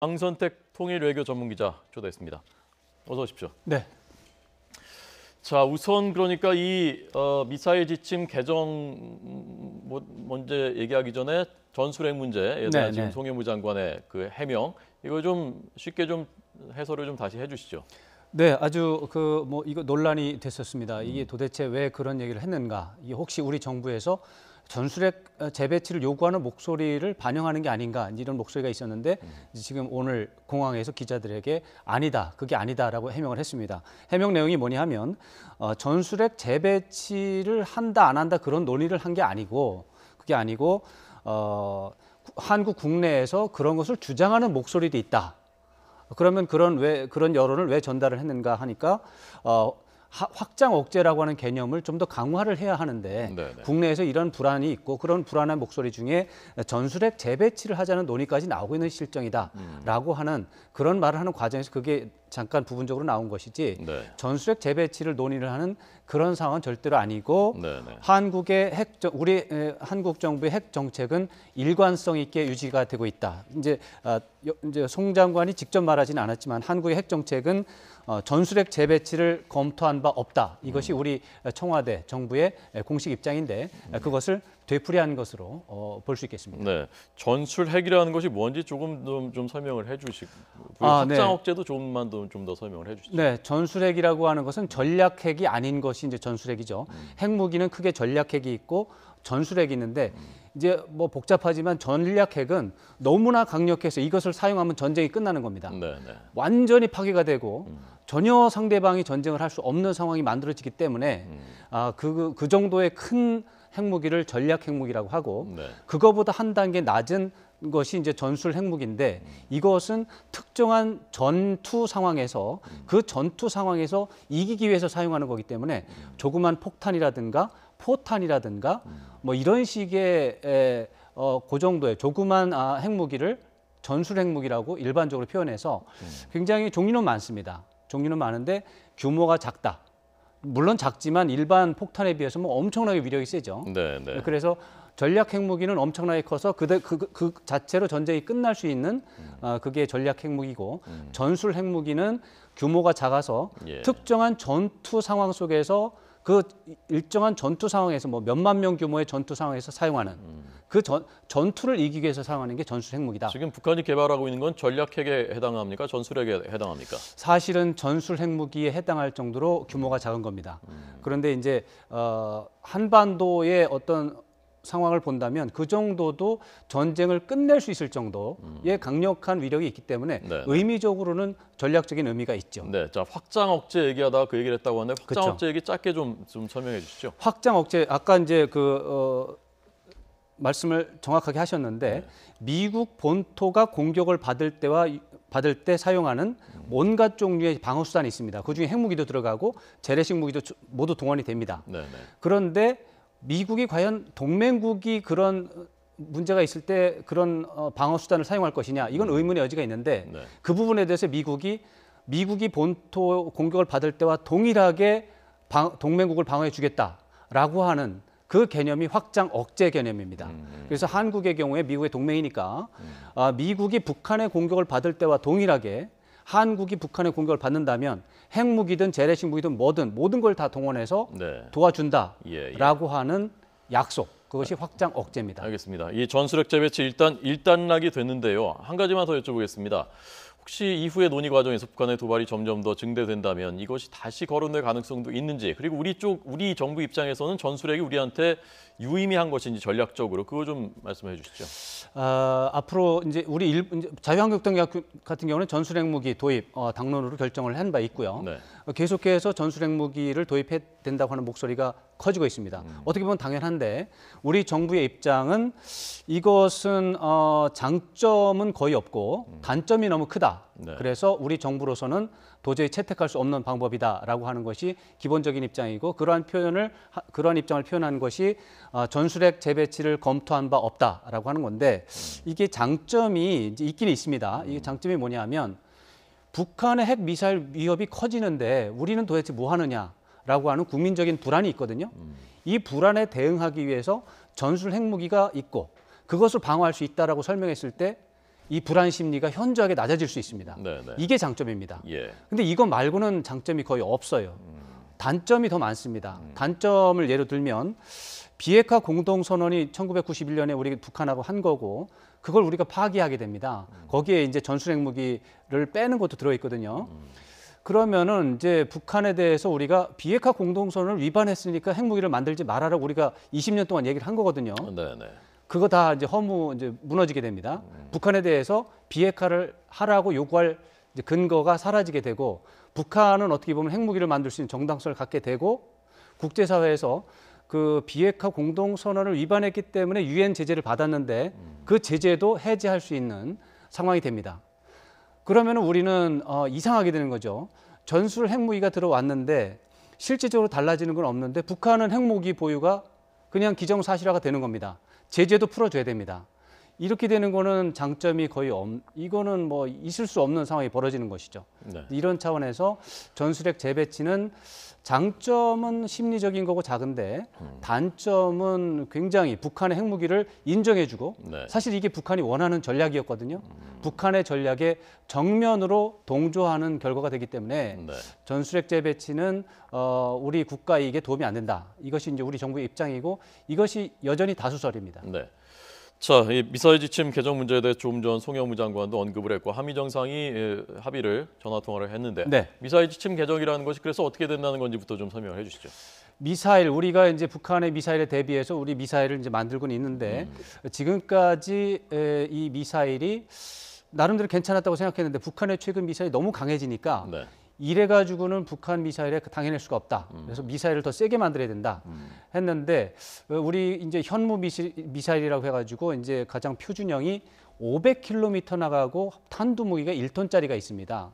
황선택 통일 외교 전문 기자 초대했습니다. 어서 오십시오. 네. 자, 우선 그러니까 이 미사일 지침 개정 먼저 얘기하기 전에 전술핵 문제에 대한 지금 송영무 장관의 그 해명 이거 좀 쉽게 좀 해설을 좀 다시 해주시죠. 네, 아주 이거 논란이 됐었습니다. 이게 도대체 왜 그런 얘기를 했는가? 이게 혹시 우리 정부에서 전술핵 재배치를 요구하는 목소리를 반영하는 게 아닌가 이런 목소리가 있었는데 지금 오늘 공항에서 기자들에게 아니다, 그게 아니다라고 해명을 했습니다. 해명 내용이 뭐냐 하면 전술핵 재배치를 한다 안 한다 그런 논의를 한 게 아니고 그게 아니고 한국 국내에서 그런 것을 주장하는 목소리도 있다. 그러면 그런 여론을 왜 전달을 했는가 하니까 확장 억제라고 하는 개념을 좀 더 강화를 해야 하는데 네네. 국내에서 이런 불안이 있고 그런 불안한 목소리 중에 전술핵 재배치를 하자는 논의까지 나오고 있는 실정이다라고 하는 그런 말을 하는 과정에서 그게 잠깐 부분적으로 나온 것이지 네. 전술핵 재배치를 논의를 하는 그런 상황은 절대로 아니고 네네. 우리 한국 정부의 핵 정책은 일관성 있게 유지가 되고 있다. 이제 송 장관이 직접 말하지는 않았지만 한국의 핵 정책은 전술핵 재배치를 검토한 바 없다. 이것이 우리 청와대 정부의 공식 입장인데 그것을 되풀이한 것으로 볼 수 있겠습니다. 네, 전술핵이라는 것이 뭔지 조금 좀 설명을 해주시고 확장 억제도 조금만 좀 더 설명을 해주시죠. 네, 전술핵이라고 하는 것은 전략핵이 아닌 것이 이제 전술핵이죠. 핵무기는 크게 전략핵이 있고 전술핵이 있는데 이제 뭐 복잡하지만 전략핵은 너무나 강력해서 이것을 사용하면 전쟁이 끝나는 겁니다. 네네. 완전히 파괴가 되고 전혀 상대방이 전쟁을 할 수 없는 상황이 만들어지기 때문에 그 정도의 큰 핵무기를 전략 핵무기라고 하고 그거보다 한 단계 낮은 것이 이제 전술 핵무기인데 이것은 특정한 전투 상황에서 그 전투 상황에서 이기기 위해서 사용하는 거기 때문에 조그만 폭탄이라든가 포탄이라든가 뭐 이런 식의 그 정도의 조그만 핵무기를 전술 핵무기라고 일반적으로 표현해서 굉장히 종류는 많습니다. 종류는 많은데 규모가 작다. 물론 작지만 일반 폭탄에 비해서 뭐 엄청나게 위력이 세죠. 네네. 그래서 전략 핵무기는 엄청나게 커서 그 자체로 전쟁이 끝날 수 있는 그게 전략 핵무기고 전술 핵무기는 규모가 작아서 특정한 전투 상황 속에서 그 일정한 전투 상황에서 뭐 몇만 명 규모의 전투 상황에서 사용하는 그 전투를 이기기 위해서 사용하는 게 전술 핵무기다. 지금 북한이 개발하고 있는 건 전략핵에 해당합니까? 전술핵에 해당합니까? 사실은 전술 핵무기에 해당할 정도로 규모가 작은 겁니다. 그런데 이제 한반도의 어떤 상황을 본다면 그 정도도 전쟁을 끝낼 수 있을 정도의 강력한 위력이 있기 때문에 의미적으로는 전략적인 의미가 있죠. 네, 자 확장 억제 얘기하다가 그 얘기를 했다고 하는데 확장 억제 얘기 짧게 좀 설명해 주시죠. 확장 억제 아까 이제 말씀을 정확하게 하셨는데 미국 본토가 공격을 받을 때 사용하는 온갖 종류의 방어 수단이 있습니다. 그중에 핵무기도 들어가고 재래식 무기도 모두 동원이 됩니다. 그런데 미국이 과연 동맹국이 그런 문제가 있을 때 그런 방어 수단을 사용할 것이냐 이건 의문의 여지가 있는데 그 부분에 대해서 미국이 본토 공격을 받을 때와 동일하게 동맹국을 방어해 주겠다라고 하는 그 개념이 확장 억제 개념입니다. 그래서 한국의 경우에 미국의 동맹이니까 미국이 북한의 공격을 받을 때와 동일하게 한국이 북한의 공격을 받는다면 핵무기든 재래식 무기든 모든 걸 다 동원해서 도와준다라고 하는 약속. 그것이 확장 억제입니다. 알겠습니다. 이 전술핵 재배치 일단락이 됐는데요. 한 가지만 더 여쭤보겠습니다. 혹시 이후의 논의 과정에서 북한의 도발이 점점 더 증대된다면 이것이 다시 거론될 가능성도 있는지, 그리고 우리 정부 입장에서는 전술핵이 우리한테 유의미한 것인지 전략적으로 그거 좀 말씀해 주시죠. 앞으로 이제 이제 자유한국당 같은 경우는 전술핵 무기 도입 당론으로 결정을 한 바 있고요. 계속해서 전술핵 무기를 도입해야 된다고 하는 목소리가 커지고 있습니다. 어떻게 보면 당연한데 우리 정부의 입장은 이것은 장점은 거의 없고 단점이 너무 크다. 그래서 우리 정부로서는 도저히 채택할 수 없는 방법이다라고 하는 것이 기본적인 입장이고 그러한 입장을 표현한 것이 전술핵 재배치를 검토한 바 없다라고 하는 건데 이게 장점이 이제 있긴 있습니다. 이게 장점이 뭐냐면 북한의 핵 미사일 위협이 커지는데 우리는 도대체 뭐 하느냐라고 하는 국민적인 불안이 있거든요. 이 불안에 대응하기 위해서 전술 핵무기가 있고 그것을 방어할 수 있다라고 설명했을 때 이 불안 심리가 현저하게 낮아질 수 있습니다. 네, 네. 이게 장점입니다. 예. 근데 이거 말고는 장점이 거의 없어요. 단점이 더 많습니다. 단점을 예로 들면 비핵화 공동선언이 1991년에 우리 북한하고 한 거고 그걸 우리가 파기하게 됩니다. 거기에 이제 전술 핵무기를 빼는 것도 들어있거든요. 그러면은 이제 북한에 대해서 우리가 비핵화 공동선언을 위반했으니까 핵무기를 만들지 말아라고 우리가 20년 동안 얘기를 한 거거든요. 네, 네. 그거 다 이제 이제 무너지게 됩니다. 북한에 대해서 비핵화를 하라고 요구할 이제 근거가 사라지게 되고 북한은 어떻게 보면 핵무기를 만들 수 있는 정당성을 갖게 되고 국제사회에서 그 비핵화 공동선언을 위반했기 때문에 유엔 제재를 받았는데 그 제재도 해제할 수 있는 상황이 됩니다. 그러면 우리는 이상하게 되는 거죠. 전술 핵무기가 들어왔는데 실질적으로 달라지는 건 없는데 북한은 핵무기 보유가 그냥 기정사실화가 되는 겁니다. 제재도 풀어줘야 됩니다. 이렇게 되는 거는 장점이 거의 이거는 뭐 있을 수 없는 상황이 벌어지는 것이죠. 네. 이런 차원에서 전술핵 재배치는 장점은 심리적인 거고 작은데 단점은 굉장히 북한의 핵무기를 인정해주고 네. 사실 이게 북한이 원하는 전략이었거든요. 북한의 전략에 정면으로 동조하는 결과가 되기 때문에 네. 전술핵 재배치는 우리 국가 이익에 도움이 안 된다. 이것이 이제 우리 정부의 입장이고 이것이 여전히 다수설입니다. 네. 자, 이 미사일 지침 개정 문제에 대해 조금 전 송영무 장관도 언급을 했고 한미 정상이 합의를 전화 통화를 했는데 네. 미사일 지침 개정이라는 것이 그래서 어떻게 된다는 건지부터 좀 설명을 해주시죠. 미사일 우리가 이제 북한의 미사일에 대비해서 우리 미사일을 이제 만들고는 있는데 지금까지 이 미사일이 나름대로 괜찮았다고 생각했는데 북한의 최근 미사일이 너무 강해지니까 네. 이래 가지고는 북한 미사일에 당해낼 수가 없다. 그래서 미사일을 더 세게 만들어야 된다. 했는데 우리 이제 현무 미사일이라고 해가지고 이제 가장 표준형이 500km 나가고 탄두 무기가 1톤짜리가 있습니다.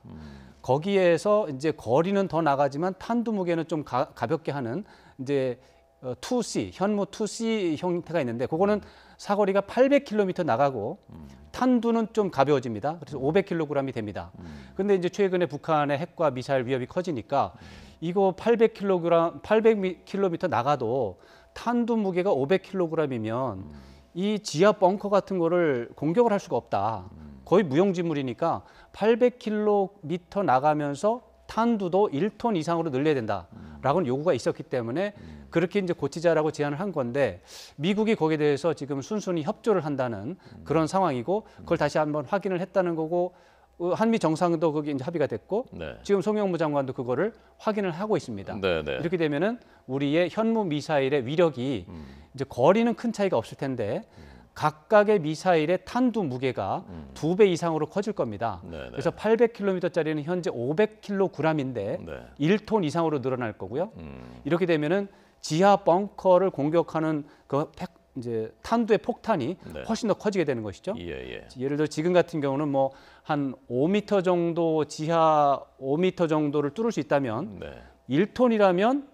거기에서 이제 거리는 더 나가지만 탄두 무게는 좀 가볍게 하는 이제 2C 현무 2C 형태가 있는데 그거는 사거리가 800km 나가고 탄두는 좀 가벼워집니다. 그래서 500kg이 됩니다. 근데 이제 최근에 북한의 핵과 미사일 위협이 커지니까 이거 800km 나가도 탄두 무게가 500kg이면 이 지하 벙커 같은 거를 공격을 할 수가 없다. 거의 무용지물이니까 800km 나가면서 탄두도 1톤 이상으로 늘려야 된다라고는 요구가 있었기 때문에 그렇게 이제 고치자라고 제안을 한 건데 미국이 거기에 대해서 지금 순순히 협조를 한다는 그런 상황이고 그걸 다시 한번 확인을 했다는 거고 한미 정상도 거기 이제 합의가 됐고 네. 지금 송영무 장관도 그거를 확인을 하고 있습니다. 네, 네. 이렇게 되면은 우리의 현무 미사일의 위력이 이제 거리는 큰 차이가 없을 텐데 각각의 미사일의 탄두 무게가 2배 이상으로 커질 겁니다. 네네. 그래서 800km짜리는 현재 500kg인데 네. 1톤 이상으로 늘어날 거고요. 이렇게 되면은 지하 벙커를 공격하는 그 이제 탄두의 폭탄이 네. 훨씬 더 커지게 되는 것이죠. 예, 예. 예를 들어 지금 같은 경우는 뭐 한 5m 정도 지하 5m 정도를 뚫을 수 있다면 네. 1톤이라면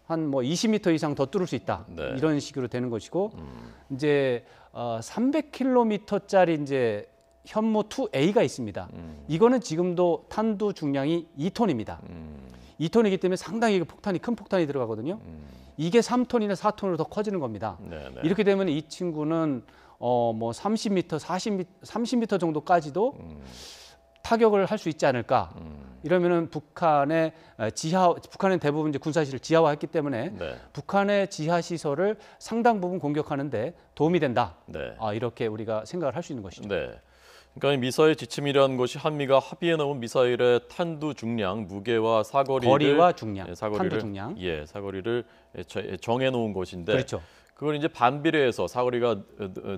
한 뭐 20m 이상 더 뚫을 수 있다. 네. 이런 식으로 되는 것이고 이제 300km짜리 이제 현무 2A가 있습니다. 이거는 지금도 탄두 중량이 2톤입니다. 2톤이기 때문에 상당히 폭탄이 큰 폭탄이 들어가거든요. 이게 3톤이나 4톤으로 더 커지는 겁니다. 네, 네. 이렇게 되면 이 친구는 뭐 30m, 30m 정도까지도 타격을 할 수 있지 않을까. 이러면은 북한의 북한은 대부분 이제 군사시설 지하화했기 때문에 네. 북한의 지하 시설을 상당 부분 공격하는데 도움이 된다. 네. 이렇게 우리가 생각을 할 수 있는 것이죠. 네. 그러니까 이 미사일 지침이라는 것이 한미가 합의해 놓은 미사일의 탄두 중량, 무게와 사거리를 거리와 중량, 예, 사거리를 탄두 중량. 예, 사거리를 정해 놓은 것인데 그렇죠. 그걸 이제 반비례해서 사거리가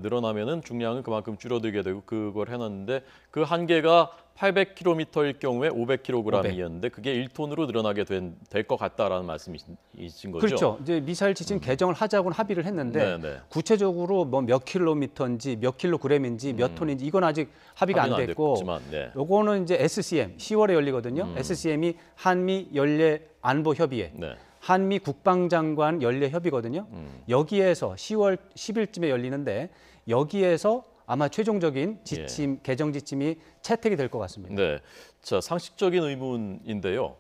늘어나면은 중량은 그만큼 줄어들게 되고 그걸 해놨는데 그 한계가 800km일 경우에 500kg이었는데 그게 1톤으로 늘어나게 될 것 같다라는 말씀이신 거죠? 그렇죠. 이제 미사일 지침 개정을 하자고는 합의를 했는데 네, 네. 구체적으로 뭐 몇 킬로미터인지 몇 킬로그램인지 몇 톤인지 이건 아직 합의가 안 합의는 됐고 됐지만, 네. 요거는 이제 SCM 10월에 열리거든요. SCM이 한미 연례 안보 협의회. 네. 한미 국방장관 연례 협의거든요. 여기에서 10월 10일쯤에 열리는데 여기에서 아마 최종적인 지침 개정 지침이 채택이 될 것 같습니다. 네. 자, 상식적인 의문인데요.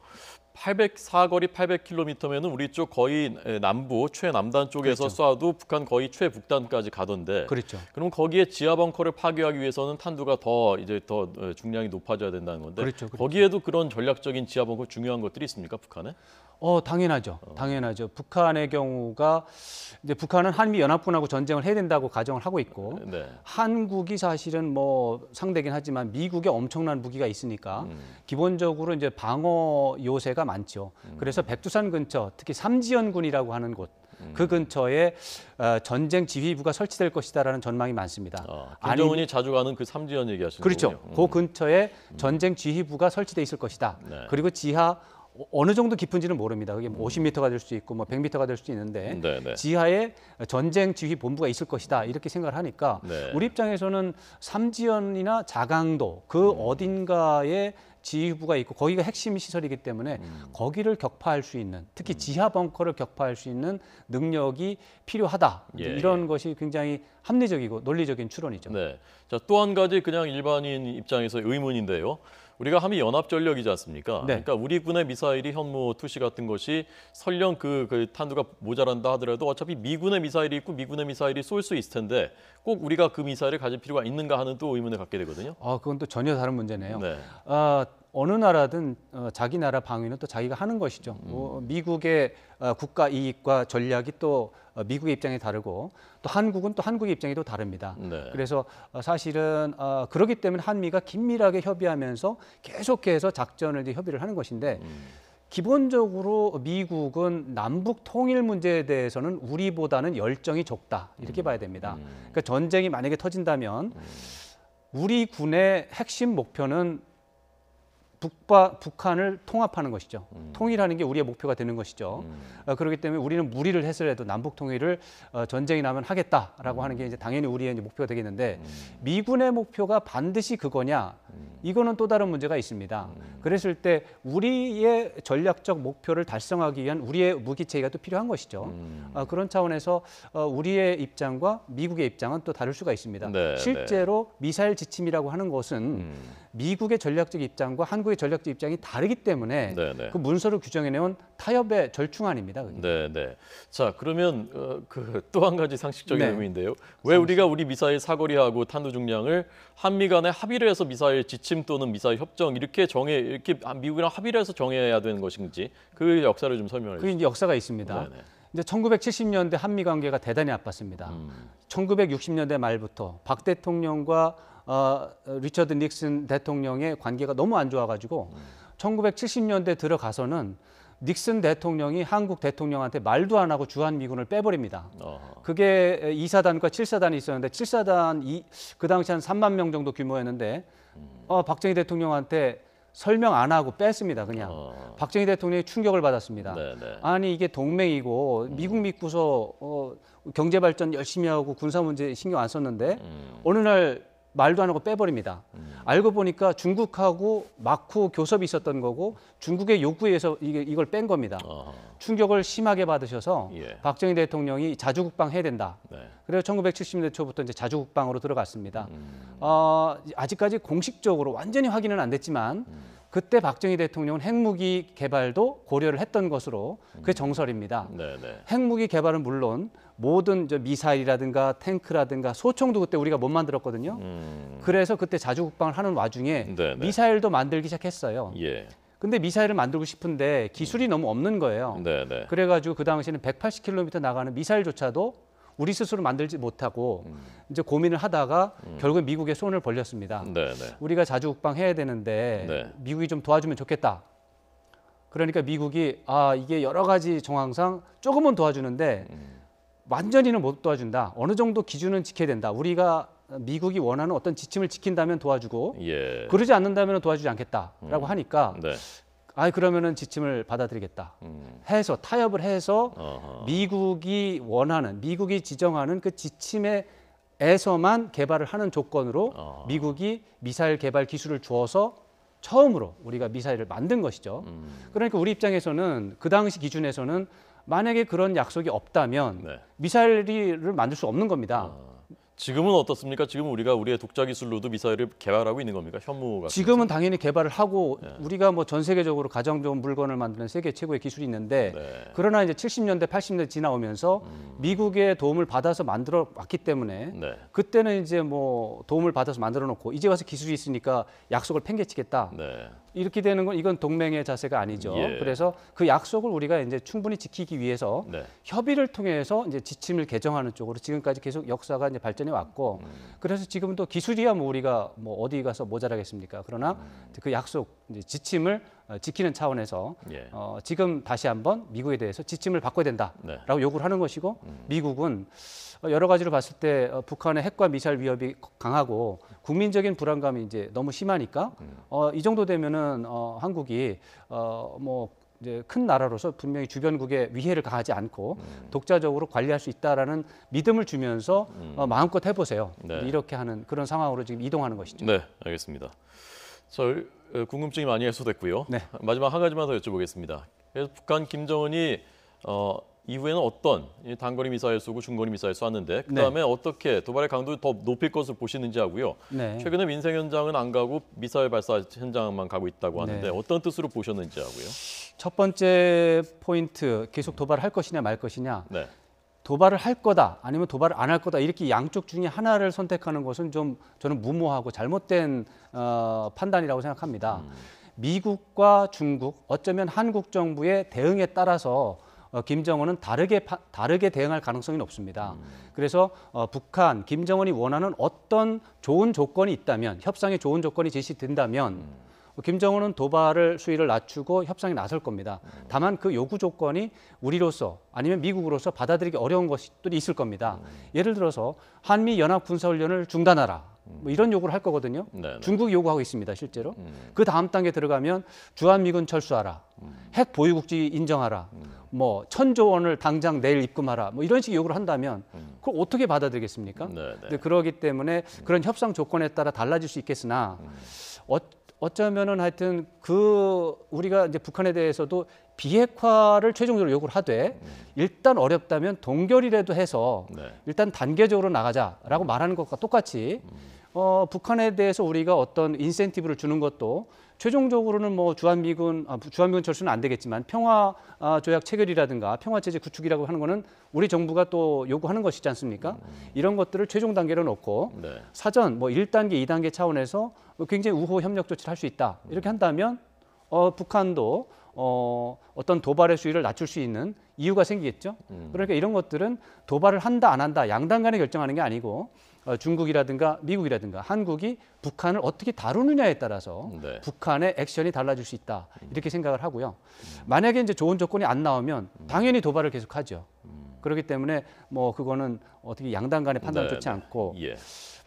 사거리 800km면은 우리 쪽 거의 남부 최남단 쪽에서 그렇죠. 쏴도 북한 거의 최북단까지 가던데. 그렇죠. 그럼 거기에 지하 벙커를 파괴하기 위해서는 탄두가 더 중량이 높아져야 된다는 건데. 그렇죠. 거기에도 그런 전략적인 지하 벙커 중요한 것들이 있습니까, 북한에? 당연하죠. 당연하죠. 북한의 경우가 이제 북한은 한미 연합군하고 전쟁을 해야 된다고 가정을 하고 있고 네. 한국이 사실은 뭐 상대긴 하지만 미국의 엄청난 무기가 있으니까 기본적으로 이제 방어 요새가 많죠. 그래서 백두산 근처, 특히 삼지연군이라고 하는 곳, 그 근처에 전쟁 지휘부가 설치될 것이다라는 전망이 많습니다. 김정은이 자주 가는 그 삼지연 얘기하시는 그렇죠. 거군요. 그 근처에 전쟁 지휘부가 설치돼 있을 것이다. 네. 그리고 지하 어느 정도 깊은지는 모릅니다. 그게 50m가 될 수 있고 뭐 100m가 될 수 있는데 네. 지하에 전쟁 지휘 본부가 있을 것이다. 이렇게 생각을 하니까 네. 우리 입장에서는 삼지연이나 자강도 그 어딘가에 지휘부가 있고 거기가 핵심 시설이기 때문에 거기를 격파할 수 있는 특히 지하 벙커를 격파할 수 있는 능력이 필요하다. 예, 이런 것이 굉장히 합리적이고 논리적인 추론이죠. 네. 자, 또 한 가지 그냥 일반인 입장에서 의문인데요. 우리가 한미 연합전력이지 않습니까? 네. 그러니까 우리 군의 미사일이 현무 투시 같은 것이 설령 그 탄두가 모자란다 하더라도 어차피 미군의 미사일이 있고 미군의 미사일이 쏠 수 있을 텐데 꼭 우리가 그 미사일을 가질 필요가 있는가 하는 또 의문을 갖게 되거든요. 그건 또 전혀 다른 문제네요. 네. 어느 나라든 자기 나라 방위는 또 자기가 하는 것이죠. 미국의 국가 이익과 전략이 또 미국의 입장이 다르고 또 한국은 또 한국의 입장이 또 다릅니다. 네. 그래서 사실은 그렇기 때문에 한미가 긴밀하게 협의하면서 계속해서 작전을 이제 협의를 하는 것인데 기본적으로 미국은 남북 통일 문제에 대해서는 우리보다는 열정이 적다 이렇게 봐야 됩니다. 그러니까 전쟁이 만약에 터진다면 우리 군의 핵심 목표는 북한을 통합하는 것이죠. 통일하는 게 우리의 목표가 되는 것이죠. 그렇기 때문에 우리는 무리를 해서라도 남북 통일을 전쟁이 나면 하겠다라고 하는 게 이제 당연히 우리의 이제 목표가 되겠는데 미군의 목표가 반드시 그거냐? 이거는 또 다른 문제가 있습니다. 그랬을 때 우리의 전략적 목표를 달성하기 위한 우리의 무기 체계가 또 필요한 것이죠. 그런 차원에서 우리의 입장과 미국의 입장은 또 다를 수가 있습니다. 네, 실제로 미사일 지침이라고 하는 것은 미국의 전략적 입장과 한국의 전략적 입장이 다르기 때문에 네. 그 문서를 규정해내온 타협의 절충안입니다. 그게. 네. 자, 그러면 또 한 가지 상식적인 네. 의미인데요. 왜 우리가 우리 미사일 사거리하고 탄두 중량을 한미 간에 합의를 해서 미사일 지침 또는 미사일 협정 이렇게 미국이랑 합의를 해서 정해야 되는 것인지 그 역사를 좀 설명해 그게 주시죠. 이제 역사가 있습니다. 네네. 이제 1970년대 한미 관계가 대단히 나빴습니다. 1960년대 말부터 박 대통령과 리처드 닉슨 대통령의 관계가 너무 안 좋아가지고 1970년대 들어가서는 닉슨 대통령이 한국 대통령한테 말도 안 하고 주한미군을 빼버립니다. 그게 2사단과 7사단이 있었는데 7사단 그 당시 한 3만 명 정도 규모였는데 박정희 대통령한테 설명 안 하고 뺐습니다. 그냥 박정희 대통령이 충격을 받았습니다. 네네. 아니 이게 동맹이고 미국 믿고서 경제 발전 열심히 하고 군사 문제 신경 안 썼는데 어느 날 말도 안 하고 빼버립니다. 알고 보니까 중국하고 막후 교섭이 있었던 거고 중국의 요구에 의해서 이걸 뺀 겁니다. 충격을 심하게 받으셔서 예. 박정희 대통령이 자주국방 해야 된다. 네. 그래서 1970년대 초부터 이제 자주국방으로 들어갔습니다. 아직까지 공식적으로 완전히 확인은 안 됐지만 그때 박정희 대통령은 핵무기 개발도 고려를 했던 것으로 그게 정설입니다. 네네. 핵무기 개발은 물론 모든 미사일이라든가 탱크라든가 소총도 그때 우리가 못 만들었거든요. 그래서 그때 자주국방을 하는 와중에 네네. 미사일도 만들기 시작했어요. 예. 근데 미사일을 만들고 싶은데 기술이 너무 없는 거예요. 네네. 그래가지고 그 당시에는 180km 나가는 미사일조차도 우리 스스로 만들지 못하고 이제 고민을 하다가 결국 미국에 손을 벌렸습니다. 네네. 우리가 자주국방 해야 되는데 네. 미국이 좀 도와주면 좋겠다. 그러니까 미국이 이게 여러 가지 정황상 조금은 도와주는데 완전히는 못 도와준다. 어느 정도 기준은 지켜야 된다. 우리가 미국이 원하는 어떤 지침을 지킨다면 도와주고 예. 그러지 않는다면 도와주지 않겠다라고 하니까 네. 그러면은 지침을 받아들이겠다. 해서 타협을 해서 미국이 원하는 미국이 지정하는 그 지침에서만 개발을 하는 조건으로 미국이 미사일 개발 기술을 주어서 처음으로 우리가 미사일을 만든 것이죠. 그러니까 우리 입장에서는 그 당시 기준에서는 만약에 그런 약속이 없다면 네. 미사일을 만들 수 없는 겁니다. 지금은 어떻습니까? 지금 우리가 우리의 독자 기술로도 미사일을 개발하고 있는 겁니까? 현무가 지금은 당연히 개발을 하고 네. 우리가 뭐 전 세계적으로 가장 좋은 물건을 만드는 세계 최고의 기술이 있는데 네. 그러나 이제 70년대, 80년대 지나오면서 미국의 도움을 받아서 만들어 왔기 때문에 네. 그때는 이제 뭐 도움을 받아서 만들어 놓고 이제 와서 기술이 있으니까 약속을 팽개치겠다. 네. 이렇게 되는 건 이건 동맹의 자세가 아니죠. 예. 그래서 그 약속을 우리가 이제 충분히 지키기 위해서 네. 협의를 통해서 이제 지침을 개정하는 쪽으로 지금까지 계속 역사가 이제 발전해 왔고 그래서 지금도 기술이야 뭐 우리가 뭐 어디 가서 모자라겠습니까? 그러나 그 약속 이제 지침을 지키는 차원에서 예. 지금 다시 한번 미국에 대해서 지침을 바꿔야 된다라고 네. 요구를 하는 것이고 미국은 여러 가지로 봤을 때 북한의 핵과 미사일 위협이 강하고 국민적인 불안감이 이제 너무 심하니까 이 정도 되면은 한국이 뭐 이제 큰 나라로서 분명히 주변국에 위해를 가하지 않고 독자적으로 관리할 수 있다라는 믿음을 주면서 마음껏 해보세요. 네. 이렇게 하는 그런 상황으로 지금 이동하는 것이죠. 네, 알겠습니다. 궁금증이 많이 해소됐고요. 네. 마지막 한 가지만 더 여쭤보겠습니다. 그래서 북한 김정은이 이후에는 어떤 단거리 미사일 쏘고 중거리 미사일 쐈는데 그다음에 어떻게 도발의 강도를 더 높일 것을 보시는지 하고요. 네. 최근에 민생 현장은 안 가고 미사일 발사 현장만 가고 있다고 하는데 네. 어떤 뜻으로 보셨는지 하고요. 첫 번째 포인트 계속 도발을 할 것이냐 말 것이냐. 네. 도발을 할 거다 아니면 도발을 안 할 거다 이렇게 양쪽 중에 하나를 선택하는 것은 좀 저는 무모하고 잘못된 판단이라고 생각합니다. 미국과 중국 어쩌면 한국 정부의 대응에 따라서 김정은은 다르게 대응할 가능성이 높습니다. 그래서 북한 김정은이 원하는 어떤 좋은 조건이 있다면 협상에 좋은 조건이 제시된다면 김정은은 도발을 수위를 낮추고 협상에 나설 겁니다. 다만 그 요구 조건이 우리로서 아니면 미국으로서 받아들이기 어려운 것들이 있을 겁니다. 예를 들어서 한미 연합 군사훈련을 중단하라. 뭐 이런 요구를 할 거거든요. 네네. 중국이 요구하고 있습니다, 실제로. 그 다음 단계 들어가면 주한미군 철수하라. 핵 보유국지 인정하라. 뭐 1,000조 원을 당장 내일 입금하라. 뭐 이런 식의 요구를 한다면 그걸 어떻게 받아들이겠습니까? 네네. 근데 그러기 때문에 그런 협상 조건에 따라 달라질 수 있겠으나 어쩌면은 하여튼 우리가 이제 북한에 대해서도 비핵화를 최종적으로 요구를 하되 일단 어렵다면 동결이라도 해서 네. 일단 단계적으로 나가자라고 말하는 것과 똑같이 북한에 대해서 우리가 어떤 인센티브를 주는 것도 최종적으로는 뭐 주한미군 철수는 안 되겠지만 평화 조약 체결이라든가 평화 체제 구축이라고 하는 거는 우리 정부가 또 요구하는 것이지 않습니까? 이런 것들을 최종 단계로 놓고 네. 사전 뭐 1단계, 2단계 차원에서 굉장히 우호 협력 조치를 할 수 있다. 이렇게 한다면 북한도 어떤 도발의 수위를 낮출 수 있는 이유가 생기겠죠. 그러니까 이런 것들은 도발을 한다 안 한다 양당 간에 결정하는 게 아니고 중국이라든가 미국이라든가 한국이 북한을 어떻게 다루느냐에 따라서 네. 북한의 액션이 달라질 수 있다. 이렇게 생각을 하고요. 만약에 이제 좋은 조건이 안 나오면 당연히 도발을 계속하죠. 그렇기 때문에 뭐 그거는 어떻게 양당 간의 판단을 네, 좋지 네. 않고 예.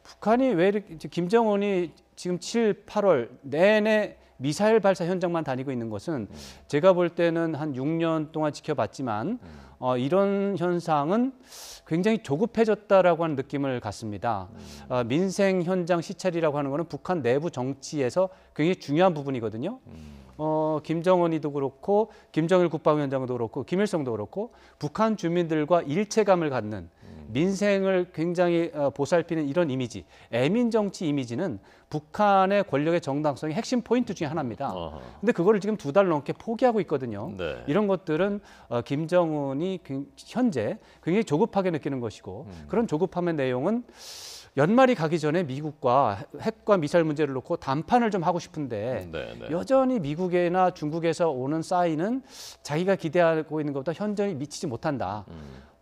북한이 왜 이렇게 김정은이 지금 7, 8월 내내 미사일 발사 현장만 다니고 있는 것은 제가 볼 때는 한 6년 동안 지켜봤지만 이런 현상은 굉장히 조급해졌다라고 하는 느낌을 갖습니다. 민생 현장 시찰이라고 하는 것은 북한 내부 정치에서 굉장히 중요한 부분이거든요. 김정은이도 그렇고 김정일 국방위원장도 그렇고 김일성도 그렇고 북한 주민들과 일체감을 갖는 민생을 굉장히 보살피는 이런 이미지, 애민 정치 이미지는 북한의 권력의 정당성의 핵심 포인트 중에 하나입니다. 근데 그거를 지금 2달 넘게 포기하고 있거든요. 네. 이런 것들은 김정은이 현재 굉장히 조급하게 느끼는 것이고 그런 조급함의 내용은 연말이 가기 전에 미국과 핵과 미사일 문제를 놓고 담판을 좀 하고 싶은데 여전히 미국이나 중국에서 오는 사인은 자기가 기대하고 있는 것보다 현저히 미치지 못한다.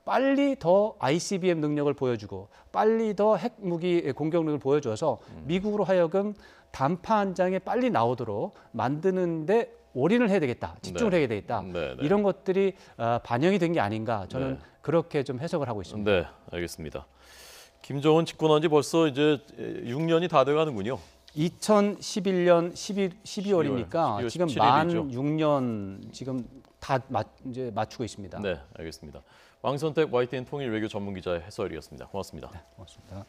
빨리 더 ICBM 능력을 보여주고 빨리 더 핵무기 공격력을 보여줘서 미국으로 하여금 담판장에 빨리 나오도록 만드는데 올인을 해야 되겠다. 집중을 해야 되겠다. 이런 것들이 반영이 된 게 아닌가 저는 그렇게 좀 해석을 하고 있습니다. 네, 알겠습니다. 김정은 집권한 지 벌써 이제 6년이 다 돼가는군요. 2011년 12월이니까 12월 지금 17일이죠. 만 6년 지금 다 이제 맞추고 있습니다. 네, 알겠습니다. 왕선택 YTN 통일 외교 전문기자의 해설이었습니다. 고맙습니다. 고맙습니다.